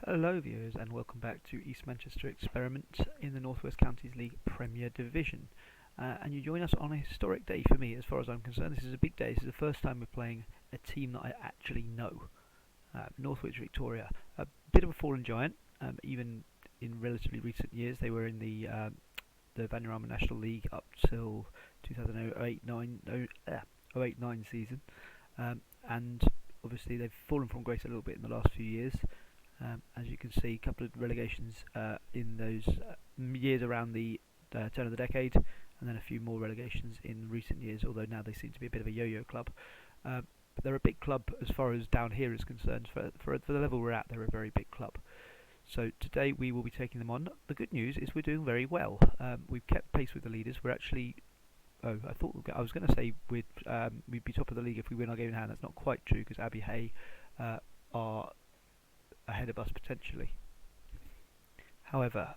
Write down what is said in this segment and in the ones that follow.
Hello viewers and welcome back to East Manchester Experiment in the North West Counties League Premier Division. And you join us on a historic day for me as far as I'm concerned. This is a big day. This is the first time we're playing a team that I actually know. Northwich Victoria, a bit of a fallen giant, even in relatively recent years. They were in the Vanarama National League up till 2008-9 season. And obviously they've fallen from grace a little bit in the last few years. As you can see, a couple of relegations in those years around the turn of the decade, and then a few more relegations in recent years, although now they seem to be a bit of a yo-yo club. But they're a big club as far as down here is concerned. For the level we're at, they're a very big club. So today we will be taking them on. The good news is we're doing very well. We've kept pace with the leaders. We're actually... Oh, I was going to say we'd be top of the league if we win our game in hand. That's not quite true because Abbey Hay are ahead of us potentially. However,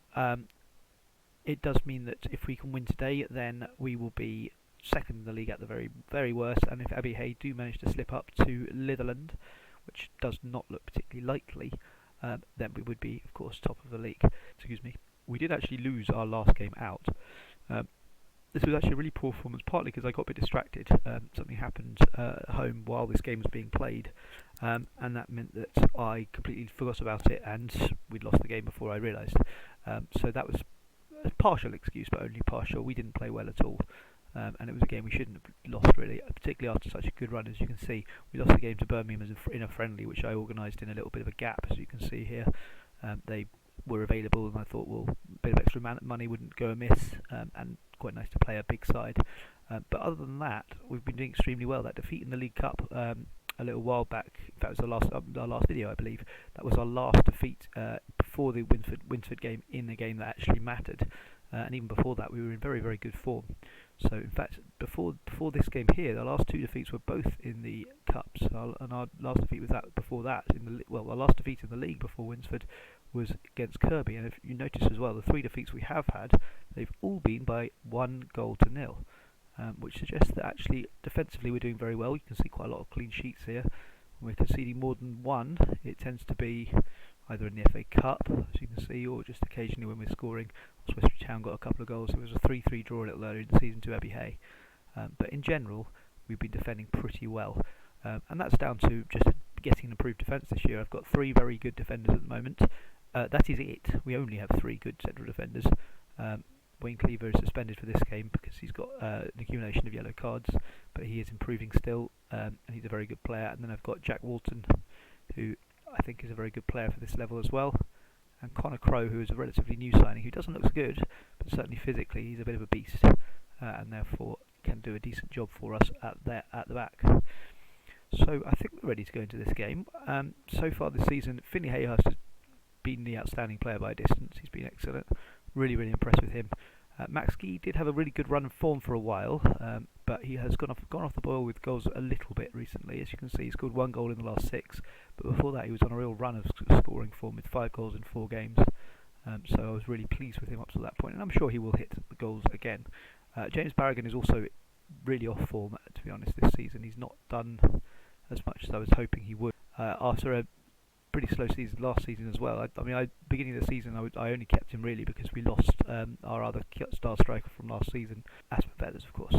it does mean that if we can win today, then we will be second in the league at the very, very worst. And if Abbey Hay do manage to slip up to Litherland, which does not look particularly likely, then we would be, of course, top of the league. Excuse me. We did actually lose our last game out. This was actually a really poor performance, partly because I got a bit distracted. Something happened at home while this game was being played, and that meant that I completely forgot about it, and we'd lost the game before I realised. So that was a partial excuse, but only partial. We didn't play well at all, and it was a game we shouldn't have lost, really, particularly after such a good run. As you can see, we lost the game to Birmingham in a friendly, which I organised in a little bit of a gap, as you can see here. They were available, and I thought, well, a bit of extra money wouldn't go amiss, and quite nice to play a big side. But other than that, we've been doing extremely well. That defeat in the League Cup a little while back, in fact, it was our last video, I believe. That was our last defeat before the Winsford game, in a game that actually mattered. And even before that, we were in very, very good form. So, in fact, before this game here, the last two defeats were both in the Cups, and our last defeat was before that. Our last defeat in the league before Winsford was against Kirby. And if you notice as well, the three defeats we have had, they've all been by 1-0, which suggests that actually defensively we're doing very well. You can see quite a lot of clean sheets here. When we're conceding more than one, it tends to be either in the FA Cup, as you can see, or just occasionally when we're scoring. Westbury Town got a couple of goals. It was a 3-3 draw a little earlier in the season to Abbey Hay. But in general, we've been defending pretty well. And that's down to just getting an improved defence this year. I've got 3 very good defenders at the moment. That is it. We only have 3 good central defenders. Wayne Cleaver is suspended for this game because he's got an accumulation of yellow cards, but he is improving still, and he's a very good player. And then I've got Jack Walton, who I think is a very good player for this level as well, and Connor Crowe, who is a relatively new signing, who doesn't look so good, but certainly physically he's a bit of a beast, and therefore can do a decent job for us at the back. So I think we're ready to go into this game. So far this season, Finley Hayhurst has been the outstanding player by a distance. He's been excellent. Really, really impressed with him. Max Gee did have a really good run of form for a while, but he has gone off the boil with goals a little bit recently. As you can see, he scored 1 goal in the last 6, but before that he was on a real run of scoring form with 5 goals in 4 games. So I was really pleased with him up to that point, and I'm sure he will hit the goals again. James Barragan is also really off form, to be honest, this season. He's not done as much as I was hoping he would. After a pretty slow season last season as well. Beginning of the season, I only kept him really because we lost our other star striker from last season, Aspen Feathers, of course.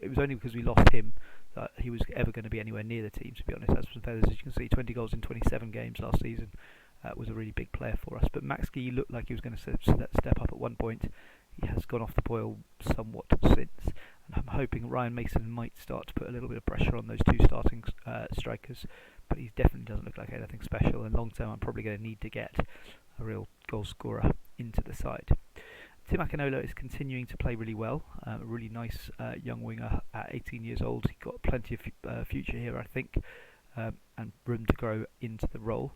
It was only because we lost him that he was ever going to be anywhere near the team, to be honest. Aspen Feathers, as you can see, 20 goals in 27 games last season, was a really big player for us. But Max Gee looked like he was going to step up at one point. He has gone off the boil somewhat since, and I'm hoping Ryan Mason might start to put a little bit of pressure on those 2 starting strikers, but he definitely doesn't look like anything special, and long term I'm probably going to need to get a real goal scorer into the side. Tim Akinola is continuing to play really well, a really nice young winger at 18 years old. He's got plenty of future here, I think, and room to grow into the role.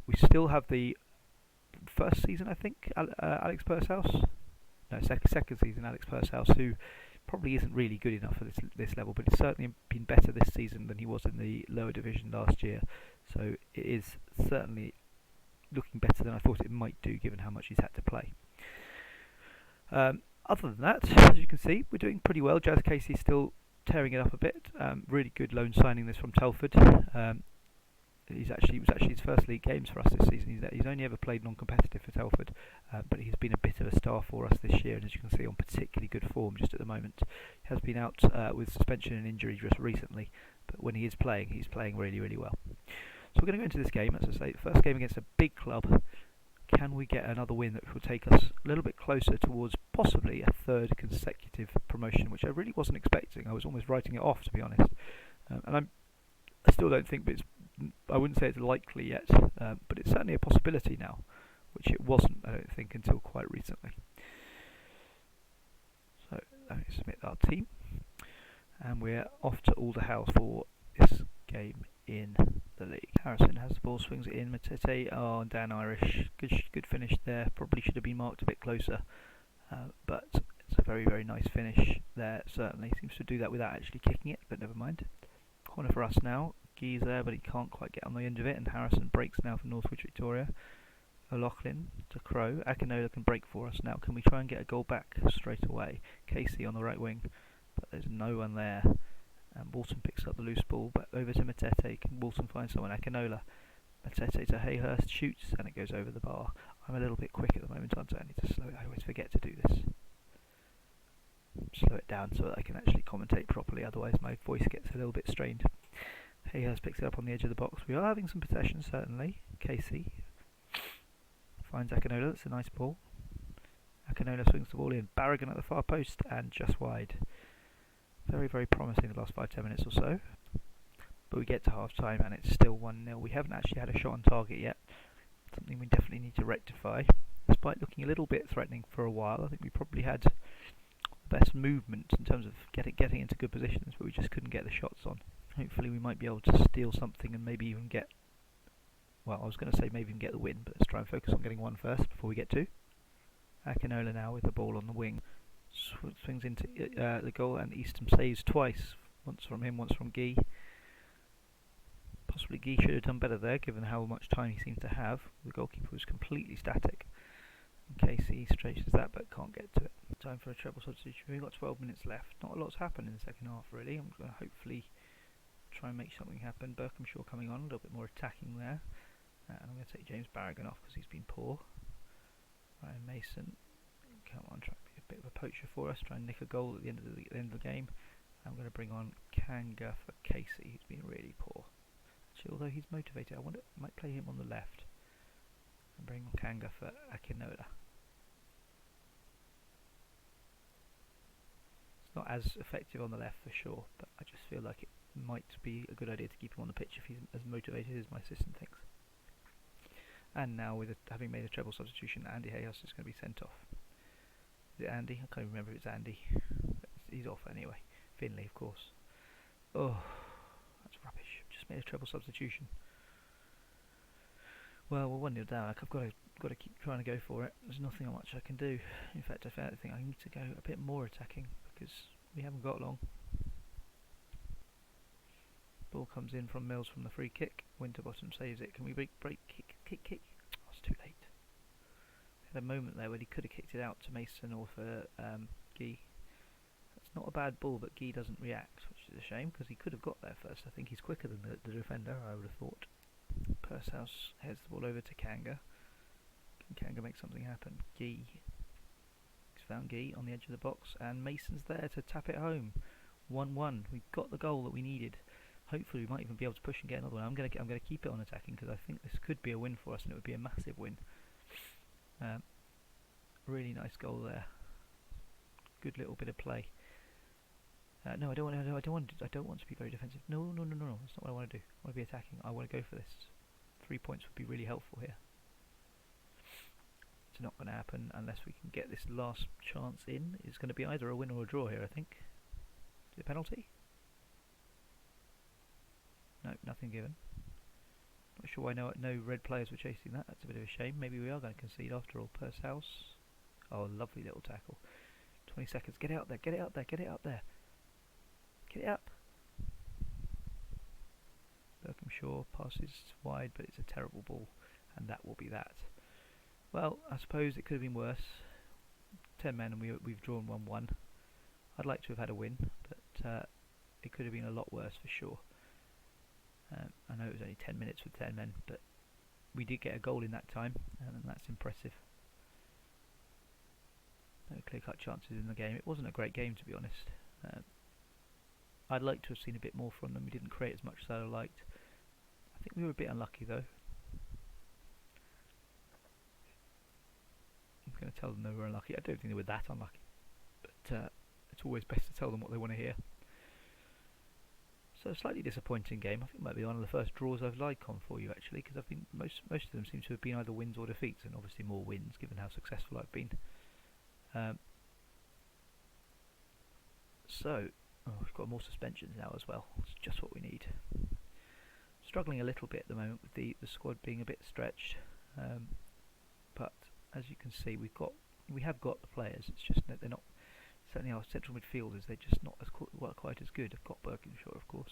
We still have the first season, I think, Alex Pursehouse. No, second season Alex Pursehouse, who probably isn't really good enough for this level, but he's certainly been better this season than he was in the lower division last year. So it is certainly looking better than I thought it might do, given how much he's had to play. Other than that, as you can see, we're doing pretty well. Jazz Casey's still tearing it up a bit. Really good loan signing this from Telford. it was actually his first league games for us this season. He's only ever played non-competitive for Telford, but he's been a bit of a star for us this year, and as you can see, on particularly good form just at the moment. He has been out with suspension and injury just recently, but when he is playing, he's playing really, really well. So we're going to go into this game, as I say, first game against a big club. Can we get another win that will take us a little bit closer towards possibly a third consecutive promotion, which I really wasn't expecting. I was almost writing it off, to be honest. And I still don't think, I wouldn't say it's likely yet, but it's certainly a possibility now, which it wasn't, I don't think, until quite recently. So let me submit our team, and we're off to Alderhouse for this game in the league. Harrison has the ball, swings it in. Matete, Dan Irish, good finish there. Probably should have been marked a bit closer, but it's a very, very nice finish there. Certainly seems to do that without actually kicking it, but never mind. Corner for us now. Guy's there, but he can't quite get on the end of it, and Harrison breaks now for Northwich Victoria. O'Loughlin to Crow. Akinola can break for us now. Can we try and get a goal back straight away? Casey on the right wing, but there's no one there. And Walton picks up the loose ball, but over to Matete. Can Walton find someone? Akinola. Matete to Hayhurst, shoots, and it goes over the bar. I'm a little bit quick at the moment, aren't I? I need to slow it. I always forget to do this. Slow it down so that I can actually commentate properly, otherwise my voice gets a little bit strained. Hayhurst picks it up on the edge of the box. We are having some possession, certainly. Casey finds Akinola. That's a nice ball. Akinola swings the ball in. Barragan at the far post and just wide. Very, very promising the last 5-10 minutes or so. But we get to half time and it's still 1-0. We haven't actually had a shot on target yet. Something we definitely need to rectify. Despite looking a little bit threatening for a while, I think we probably had the best movement in terms of getting into good positions, but we just couldn't get the shots on. Hopefully we might be able to steal something and maybe even get, well, I was going to say maybe even get the win, but let's try and focus on getting one first before we get two. Akinola now with the ball on the wing. Swings into the goal, and Eastham saves twice. Once from him, once from Guy. Possibly Guy should have done better there, given how much time he seemed to have. The goalkeeper was completely static. And Casey stretches that, but can't get to it. Time for a treble substitution. We've got 12 minutes left. Not a lot's happened in the second half, really. I'm going to hopefully try and make something happen. Berkhamshaw coming on, a little bit more attacking there. And I'm going to take James Barragan off because he's been poor. Ryan Mason, come on, try and be a bit of a poacher for us. Try and nick a goal at the end of the game. I'm going to bring on Kanga for Casey, who's been really poor. Actually, although he's motivated, I wonder, I might play him on the left. And bring on Kanga for Akinola. It's not as effective on the left for sure, but I just feel like it might be a good idea to keep him on the pitch if he's as motivated as my assistant thinks. And now, with having made a treble substitution, Andy Hayhurst is going to be sent off. Is it Andy? I can't remember if it's Andy. He's off anyway. Finley, of course. Oh, that's rubbish. Just made a treble substitution. Well, we're 1-0 down. I've got to keep trying to go for it. There's nothing much I can do. In fact, I think I need to go a bit more attacking because we haven't got long. Ball comes in from Mills from the free kick. Winterbottom saves it. Can we break kick? Oh, it's too late. Had a moment there where he could have kicked it out to Mason or for Guy. That's not a bad ball, but Guy doesn't react, which is a shame because he could have got there first. I think he's quicker than the defender, I would have thought. Pursehouse heads the ball over to Kanga. Can Kanga make something happen? Guy. He's found Guy on the edge of the box, and Mason's there to tap it home. 1-1. We got the goal that we needed. Hopefully we might even be able to push and get another one. I'm going to keep it on attacking because I think this could be a win for us, and it would be a massive win. Really nice goal there. Good little bit of play. No, I don't want to be very defensive. No. That's not what I want to do. I want to be attacking. I want to go for this. 3 points would be really helpful here. It's not going to happen unless we can get this last chance in. It's going to be either a win or a draw here, I think. Is it a penalty? No, nothing given. Not sure why no red players were chasing that. That's a bit of a shame. Maybe we are going to concede after all. Pursehouse. Oh, lovely little tackle. 20 seconds. Get it out there. Get it out there. Get it out there. Get it up. Berkhamshaw passes wide, but it's a terrible ball, and that will be that. Well, I suppose it could have been worse. 10 men, and we've drawn 1-1. I'd like to have had a win, but it could have been a lot worse for sure. I know it was only 10 minutes with 10 men, but we did get a goal in that time, and that's impressive. No clear-cut chances in the game. It wasn't a great game, to be honest. I'd like to have seen a bit more from them. We didn't create as much as I liked. I think we were a bit unlucky, though. I'm going to tell them they were unlucky. I don't think they were that unlucky, but it's always best to tell them what they want to hear. So a slightly disappointing game. I think it might be one of the first draws I've lied on for you, actually, because I've been most of them seem to have been either wins or defeats, and obviously more wins given how successful I've been. We've got more suspensions now as well. It's just what we need. Struggling a little bit at the moment with the squad being a bit stretched, but as you can see, we have got the players. It's just that they're not. Certainly our central midfielders, they're just not as quite as good. I've got Berkhamshaw, of course,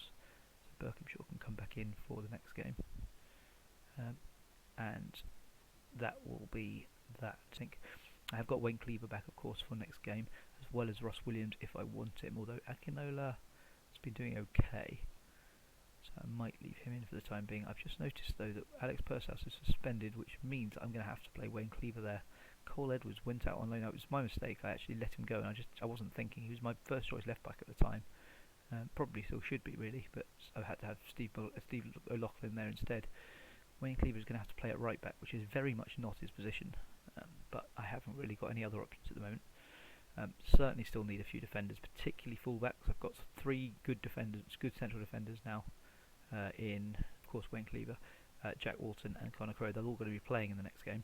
so Berkhamshaw can come back in for the next game, and that will be that. I think I have got Wayne Cleaver back, of course, for next game, as well as Ross Williams if I want him. Although Akinola has been doing okay, so I might leave him in for the time being. I've just noticed though that Alex Pursehouse is suspended, which means I'm going to have to play Wayne Cleaver there. Cole Edwards went out on loan. It was my mistake. I actually let him go, and I wasn't thinking. He was my first choice left back at the time. Probably still should be really, but I had to have Steve O'Loughlin there instead. Wayne Cleaver is going to have to play at right back, which is very much not his position. But I haven't really got any other options at the moment. Certainly still need a few defenders, particularly fullbacks. I've got 3 good defenders, good central defenders now. In of course Wayne Cleaver, Jack Walton, and Connor Crowe. They're all going to be playing in the next game.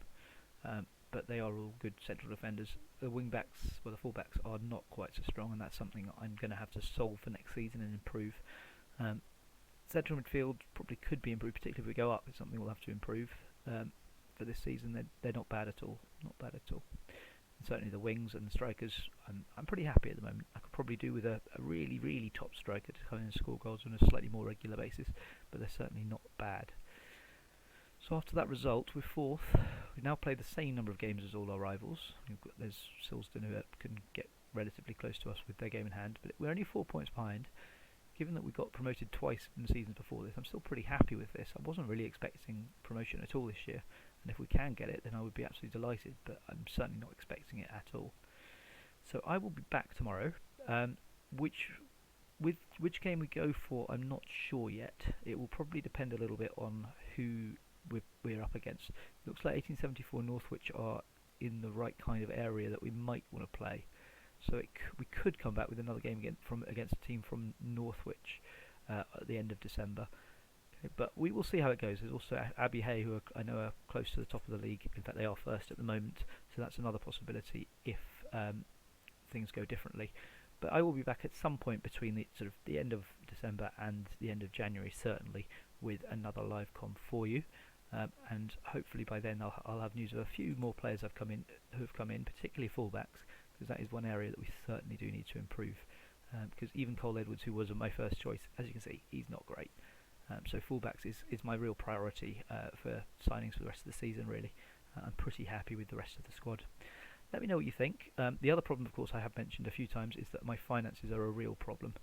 But they are all good central defenders. The wing-backs, well, the full-backs are not quite so strong, and that's something I'm going to have to solve for next season and improve. Central midfield probably could be improved, particularly if we go up. It's something we'll have to improve for this season. They're not bad at all. Not bad at all. And certainly the wings and the strikers, I'm pretty happy at the moment. I could probably do with a really, really top striker to come in and score goals on a slightly more regular basis, but they're certainly not bad. So after that result, we're 4th. We've now played the same number of games as all our rivals. There's Silsden who can get relatively close to us with their game in hand, but we're only 4 points behind. Given that we got promoted twice in the seasons before this, I'm still pretty happy with this. I wasn't really expecting promotion at all this year, and if we can get it, then I would be absolutely delighted, but I'm certainly not expecting it at all. So I will be back tomorrow. Which game we go for, I'm not sure yet. It will probably depend a little bit on who we're up against. It looks like 1874 Northwich are in the right kind of area that we might want to play. So we could come back with another game against a team from Northwich at the end of December. Okay, but we will see how it goes. There's also Abbey Hay, who I know are close to the top of the league. In fact, they are first at the moment. So that's another possibility if things go differently. But I will be back at some point between the end of December and the end of January, certainly, with another live com for you. And hopefully by then I'll have news of a few more players who have come in, particularly fullbacks, because that is one area that we certainly do need to improve. Because even Cole Edwards, who was my first choice, as you can see, he's not great. So fullbacks is my real priority for signings for the rest of the season, really. I'm pretty happy with the rest of the squad. Let me know what you think. The other problem, of course, I have mentioned a few times, is that my finances are a real problem.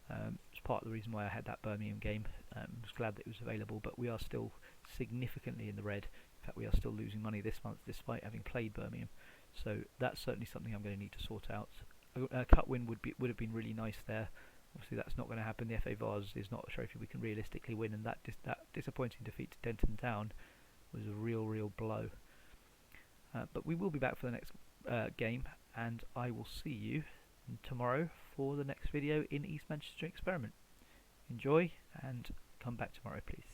It's part of the reason why I had that Birmingham game. I was glad that it was available, but we are still significantly in the red. In fact, we are still losing money this month despite having played Birmingham. So that's certainly something I'm going to need to sort out. A cut win would have been really nice there. Obviously, that's not going to happen. The FA Vase is not a trophy we can realistically win, and that disappointing defeat to Denton Town was a real blow. But we will be back for the next game, and I will see you tomorrow for the next video in East Manchester Experiment. Enjoy, and come back tomorrow, please.